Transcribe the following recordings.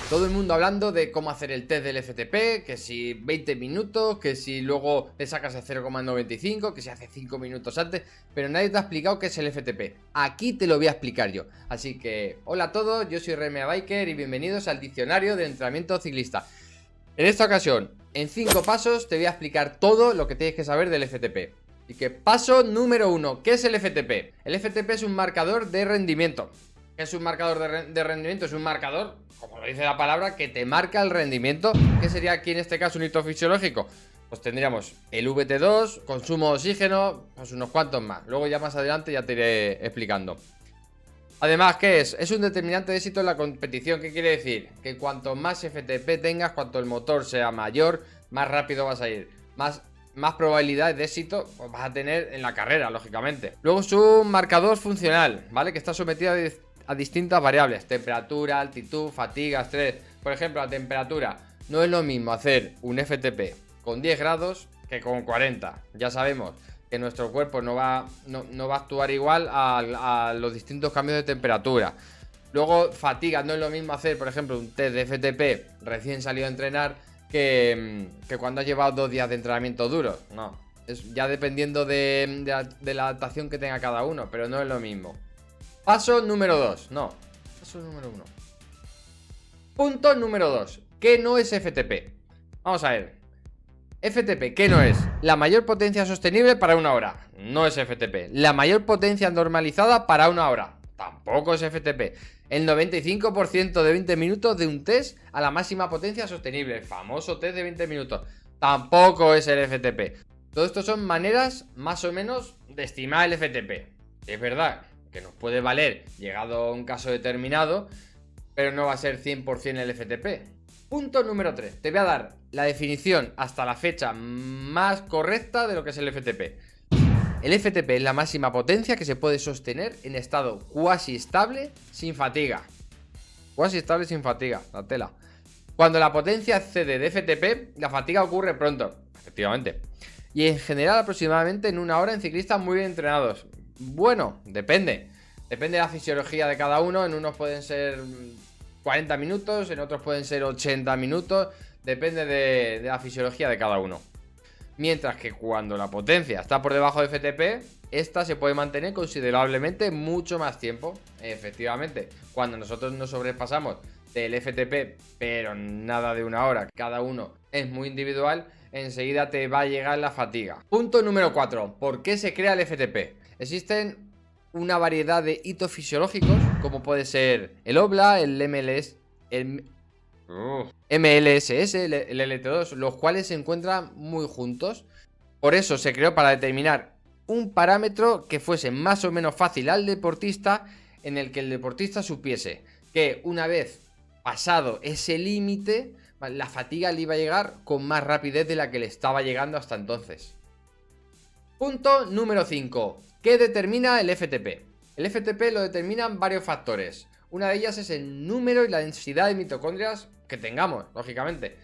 Todo el mundo hablando de cómo hacer el test del FTP, que si 20 minutos, que si luego le sacas el 0,95, que si hace 5 minutos antes, pero nadie te ha explicado qué es el FTP. Aquí te lo voy a explicar yo. Así que, hola a todos, yo soy Remea Biker y bienvenidos al diccionario de entrenamiento ciclista. En esta ocasión, en 5 pasos, te voy a explicar todo lo que tienes que saber del FTP. Y que paso número 1, ¿qué es el FTP? El FTP es un marcador de rendimiento. ¿Qué es un marcador de rendimiento? Es un marcador, como lo dice la palabra, que te marca el rendimiento. ¿Qué sería aquí en este caso un hito fisiológico? Pues tendríamos el VT2, consumo de oxígeno, pues unos cuantos más. Luego ya más adelante ya te iré explicando. Además, ¿qué es? Es un determinante de éxito en la competición. ¿Qué quiere decir? Que cuanto más FTP tengas, cuanto el motor sea mayor, más rápido vas a ir. Más probabilidades de éxito pues vas a tener en la carrera, lógicamente. Luego es un marcador funcional, ¿vale? Que está sometido a distintas variables. Temperatura, altitud, fatiga, estrés. Por ejemplo, la temperatura. No es lo mismo hacer un FTP con 10 grados que con 40. Ya sabemos que nuestro cuerpo no va a actuar igual a los distintos cambios de temperatura. Luego, fatiga. No es lo mismo hacer, por ejemplo, un test de FTP recién salido a entrenar que cuando has llevado 2 días de entrenamiento duro. No, es ya dependiendo de la adaptación que tenga cada uno, pero no es lo mismo. Paso número 2, no, paso número 1. Punto número 2, ¿qué no es FTP? Vamos a ver. FTP, ¿qué no es? La mayor potencia sostenible para una hora, no es FTP. La mayor potencia normalizada para una hora, tampoco es FTP. El 95% de 20 minutos de un test a la máxima potencia sostenible, el famoso test de 20 minutos, tampoco es el FTP. Todo esto son maneras más o menos de estimar el FTP. Es verdad que nos puede valer llegado a un caso determinado, pero no va a ser 100% el FTP. Punto número 3. Te voy a dar la definición hasta la fecha más correcta de lo que es el FTP. El FTP es la máxima potencia que se puede sostener en estado cuasi estable sin fatiga. Cuasi estable sin fatiga, la tela. Cuando la potencia excede de FTP, la fatiga ocurre pronto, efectivamente. Y en general aproximadamente en una hora en ciclistas muy bien entrenados. Bueno, depende. Depende de la fisiología de cada uno. En unos pueden ser 40 minutos, en otros pueden ser 80 minutos. Depende de la fisiología de cada uno. Mientras que cuando la potencia está por debajo de FTP, esta se puede mantener considerablemente mucho más tiempo. Efectivamente, cuando nosotros nos sobrepasamos del FTP, pero nada de una hora, cada uno es muy individual, enseguida te va a llegar la fatiga. Punto número 4. ¿Por qué se crea el FTP? Existen una variedad de hitos fisiológicos, como puede ser el OBLA, el MLS, el MLSS, el LT2, los cuales se encuentran muy juntos. Por eso se creó para determinar un parámetro que fuese más o menos fácil al deportista, en el que el deportista supiese que una vez pasado ese límite, la fatiga le iba a llegar con más rapidez de la que le estaba llegando hasta entonces. Punto número 5. ¿Qué determina el FTP? El FTP lo determinan varios factores. Una de ellas es el número y la densidad de mitocondrias que tengamos, lógicamente.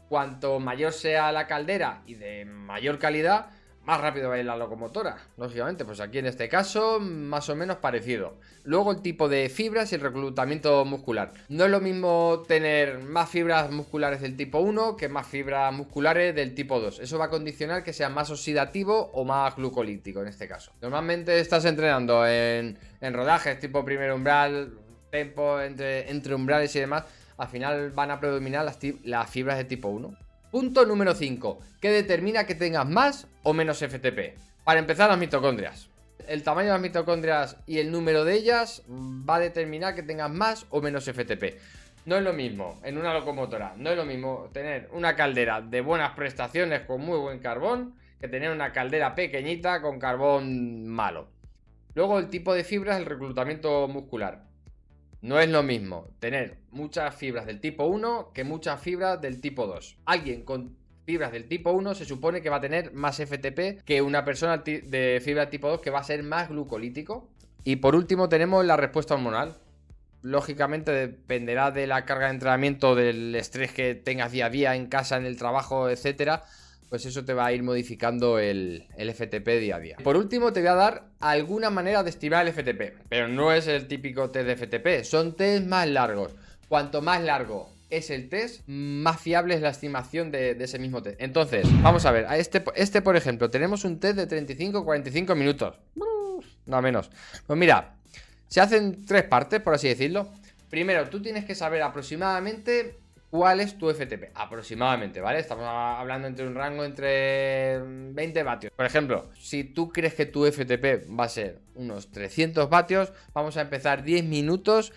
Cuanto mayor sea la caldera y de mayor calidad, más rápido va a ir la locomotora, lógicamente. Pues aquí en este caso, más o menos parecido. Luego el tipo de fibras y el reclutamiento muscular. No es lo mismo tener más fibras musculares del tipo 1 que más fibras musculares del tipo 2. Eso va a condicionar que sea más oxidativo o más glucolítico en este caso. Normalmente estás entrenando en rodajes tipo primer umbral, tempo entre umbrales y demás. Al final van a predominar las fibras de tipo 1. Punto número 5. ¿Qué determina que tengas más o menos FTP? Para empezar, las mitocondrias. El tamaño de las mitocondrias y el número de ellas va a determinar que tengas más o menos FTP. No es lo mismo en una locomotora, no es lo mismo tener una caldera de buenas prestaciones con muy buen carbón que tener una caldera pequeñita con carbón malo. Luego el tipo de fibras, el reclutamiento muscular. No es lo mismo tener muchas fibras del tipo 1 que muchas fibras del tipo 2. Alguien con fibras del tipo 1 se supone que va a tener más FTP que una persona de fibra tipo 2 que va a ser más glucolítico. Y por último tenemos la respuesta hormonal. Lógicamente dependerá de la carga de entrenamiento, del estrés que tengas día a día en casa, en el trabajo, etcétera. Pues eso te va a ir modificando el FTP día a día. Por último te voy a dar alguna manera de estimar el FTP, pero no es el típico test de FTP, son test más largos. Cuanto más largo es el test más fiable, es la estimación de ese mismo test. Entonces, vamos a ver, a este por ejemplo, tenemos un test de 35-45 minutos. No menos. Pues mira, se hacen 3 partes, por así decirlo. Primero, tú tienes que saber aproximadamente cuál es tu FTP. Aproximadamente, ¿vale? Estamos hablando entre un rango entre 20 vatios. Por ejemplo, si tú crees que tu FTP va a ser unos 300 vatios, vamos a empezar 10 minutos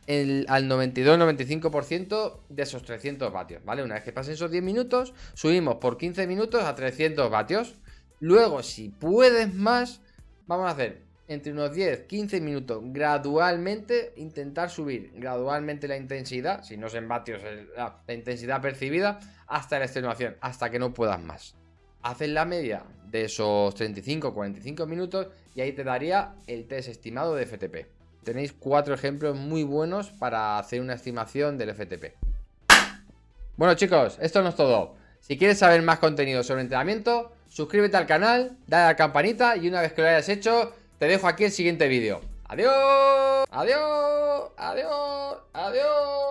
al 92-95% de esos 300 vatios, ¿vale? Una vez que pasen esos 10 minutos, subimos por 15 minutos a 300 vatios. Luego, si puedes más, vamos a hacer entre unos 10-15 minutos gradualmente, intentar subir gradualmente la intensidad, si no es en vatios, la intensidad percibida, hasta la extenuación, hasta que no puedas más. Haces la media de esos 35-45 minutos y ahí te daría el test estimado de FTP. Tenéis 4 ejemplos muy buenos para hacer una estimación del FTP. Bueno chicos, esto no es todo. Si quieres saber más contenido sobre entrenamiento, suscríbete al canal, dale a la campanita y una vez que lo hayas hecho, te dejo aquí el siguiente vídeo. ¡Adiós! ¡Adiós! ¡Adiós! ¡Adiós!